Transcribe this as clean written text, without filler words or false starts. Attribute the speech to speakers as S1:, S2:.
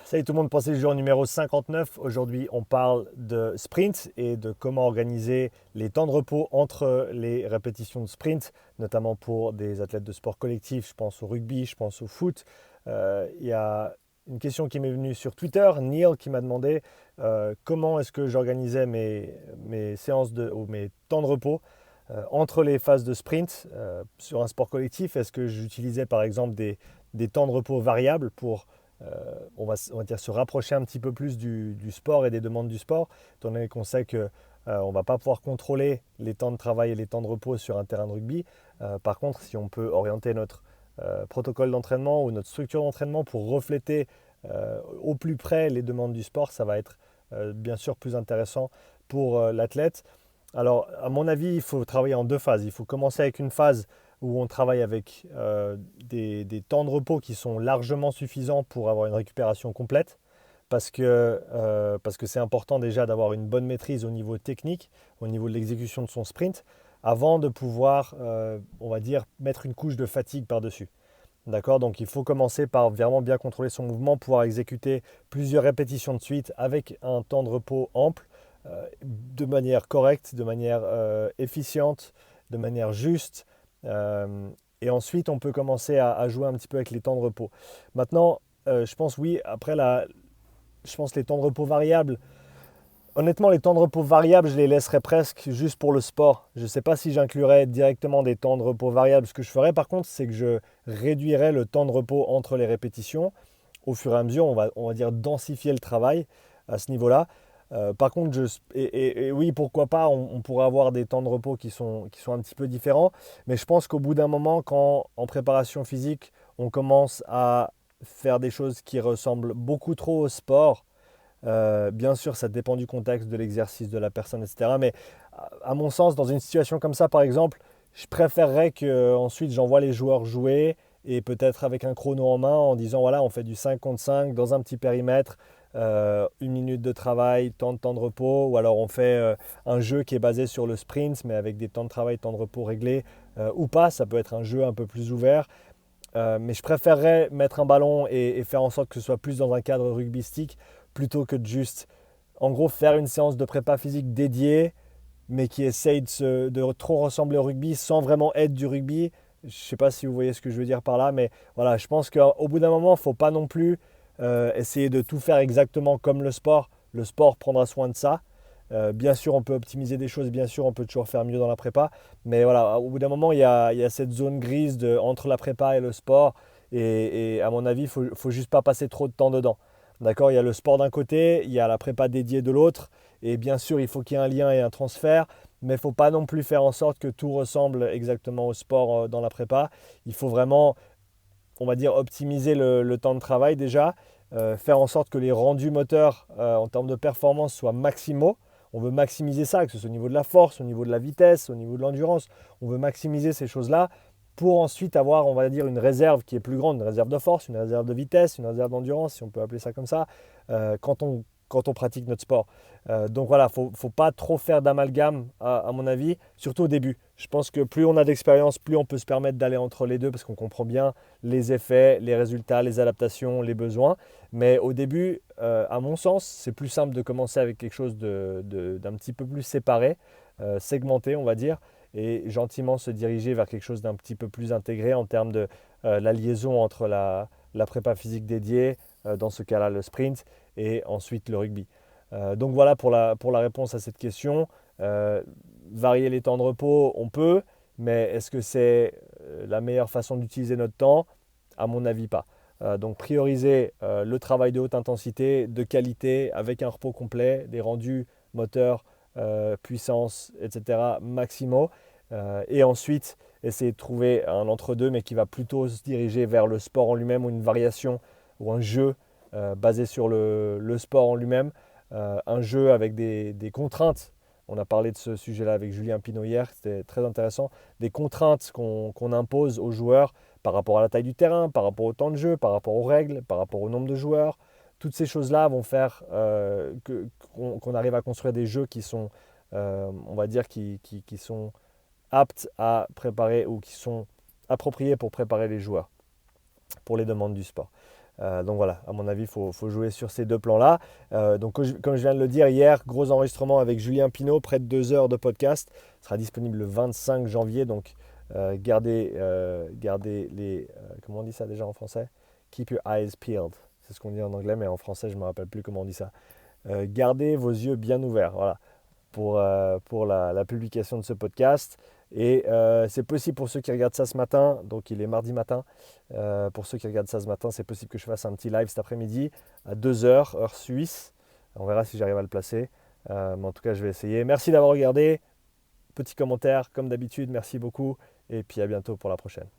S1: Salut tout le monde, c'est le jour numéro 59. Aujourd'hui, on parle de sprint et de comment organiser les temps de repos entre les répétitions de sprint, notamment pour des athlètes de sport collectif. Je pense au rugby, je pense au foot. Il y a une question qui m'est venue sur Twitter, Neil, qui m'a demandé comment est-ce que j'organisais mes séances ou mes temps de repos entre les phases de sprint sur un sport collectif. Est-ce que j'utilisais par exemple des temps de repos variables pour on va dire se rapprocher un petit peu plus du sport et des demandes du sport, étant donné qu'on sait qu'on ne va pas pouvoir contrôler les temps de travail et les temps de repos sur un terrain de rugby. Par contre, si on peut orienter notre protocole d'entraînement ou notre structure d'entraînement pour refléter au plus près les demandes du sport, ça va être bien sûr plus intéressant pour l'athlète. Alors, à mon avis, il faut travailler en deux phases. Il faut commencer avec une phase où on travaille avec des temps de repos qui sont largement suffisants pour avoir une récupération complète, parce que c'est important déjà d'avoir une bonne maîtrise au niveau technique, au niveau de l'exécution de son sprint, avant de pouvoir, on va dire, mettre une couche de fatigue par-dessus. D'accord? Donc il faut commencer par vraiment bien contrôler son mouvement, pouvoir exécuter plusieurs répétitions de suite avec un temps de repos ample, de manière correcte, de manière efficiente, de manière juste. Et ensuite, on peut commencer à jouer un petit peu avec les temps de repos. Maintenant, je pense oui, après je pense les temps de repos variables. Honnêtement, les temps de repos variables, je les laisserais presque juste pour le sport. Je ne sais pas si j'inclurais directement des temps de repos variables. Ce que je ferais par contre, c'est que je réduirais le temps de repos entre les répétitions. Au fur et à mesure, on va dire densifier le travail à ce niveau-là. Par contre, et oui, pourquoi pas, on pourrait avoir des temps de repos qui sont un petit peu différents. Mais je pense qu'au bout d'un moment, quand en préparation physique, on commence à faire des choses qui ressemblent beaucoup trop au sport, bien sûr, ça dépend du contexte, de l'exercice, de la personne, etc. Mais à mon sens, dans une situation comme ça, par exemple, je préférerais que ensuite j'envoie les joueurs jouer et peut-être avec un chrono en main en disant voilà, on fait du 5 contre 5 dans un petit périmètre, une minute de travail, temps de repos, ou alors on fait un jeu qui est basé sur le sprint mais avec des temps de travail, temps de repos réglés, ou pas, ça peut être un jeu un peu plus ouvert. Mais je préférerais mettre un ballon et faire en sorte que ce soit plus dans un cadre rugbystique plutôt que de juste, en gros, faire une séance de prépa physique dédiée, mais qui essaye de trop ressembler au rugby sans vraiment être du rugby. Je ne sais pas si vous voyez ce que je veux dire par là, mais voilà, je pense qu'au bout d'un moment, il ne faut pas non plus essayer de tout faire exactement comme le sport. Le sport prendra soin de ça. Bien sûr, on peut optimiser des choses, bien sûr, on peut toujours faire mieux dans la prépa. Mais voilà, au bout d'un moment, il y a cette zone grise entre la prépa et le sport. Et à mon avis, faut juste pas passer trop de temps dedans. D'accord? Il y a le sport d'un côté, il y a la prépa dédiée de l'autre. Et bien sûr, il faut qu'il y ait un lien et un transfert. Mais il ne faut pas non plus faire en sorte que tout ressemble exactement au sport dans la prépa. Il faut vraiment, on va dire, optimiser le temps de travail déjà. Faire en sorte que les rendus moteurs en termes de performance soient maximaux. On veut maximiser ça, que ce soit au niveau de la force, au niveau de la vitesse, au niveau de l'endurance. On veut maximiser ces choses-là pour ensuite avoir, on va dire, une réserve qui est plus grande, une réserve de force, une réserve de vitesse, une réserve d'endurance, si on peut appeler ça comme ça, quand on pratique notre sport. Donc voilà, il ne faut pas trop faire d'amalgame, à mon avis, surtout au début. Je pense que plus on a d'expérience, plus on peut se permettre d'aller entre les deux parce qu'on comprend bien les effets, les résultats, les adaptations, les besoins. Mais au début, à mon sens, c'est plus simple de commencer avec quelque chose d'un petit peu plus séparé, segmenté, on va dire, et gentiment se diriger vers quelque chose d'un petit peu plus intégré en termes de la liaison entre la prépa physique dédiée, dans ce cas-là le sprint, et ensuite le rugby. Donc voilà pour la réponse à cette question. Euh, Varier les temps de repos, on peut, mais est-ce que c'est la meilleure façon d'utiliser notre temps? À mon avis, pas. Donc prioriser le travail de haute intensité, de qualité, avec un repos complet, des rendus moteurs, puissance, etc. maximaux. Et ensuite, essayer de trouver un entre-deux, mais qui va plutôt se diriger vers le sport en lui-même ou une variation ou un jeu basé sur le sport en lui-même. Un jeu avec des contraintes. On a parlé de ce sujet-là avec Julien Pinot hier, c'était très intéressant. Des contraintes qu'on impose aux joueurs par rapport à la taille du terrain, par rapport au temps de jeu, par rapport aux règles, par rapport au nombre de joueurs. Toutes ces choses-là vont faire qu'on arrive à construire des jeux qui sont, on va dire, qui sont aptes à préparer ou qui sont appropriés pour préparer les joueurs, pour les demandes du sport. Donc voilà, à mon avis, il faut jouer sur ces deux plans-là. Donc comme je viens de le dire hier, gros enregistrement avec Julien Pinault, près de 2 heures de podcast. Ce sera disponible le 25 janvier. Donc gardez les... comment on dit ça déjà en français? Keep your eyes peeled. C'est ce qu'on dit en anglais, mais en français, je ne me rappelle plus comment on dit ça. Gardez vos yeux bien ouverts. Voilà, pour la publication de ce podcast. Et c'est possible pour ceux qui regardent ça ce matin, donc il est mardi matin, pour ceux qui regardent ça ce matin, c'est possible que je fasse un petit live cet après-midi à 2 heures, heure suisse. On verra si j'arrive à le placer. Mais en tout cas, je vais essayer. Merci d'avoir regardé. Petit commentaire, comme d'habitude, merci beaucoup. Et puis à bientôt pour la prochaine.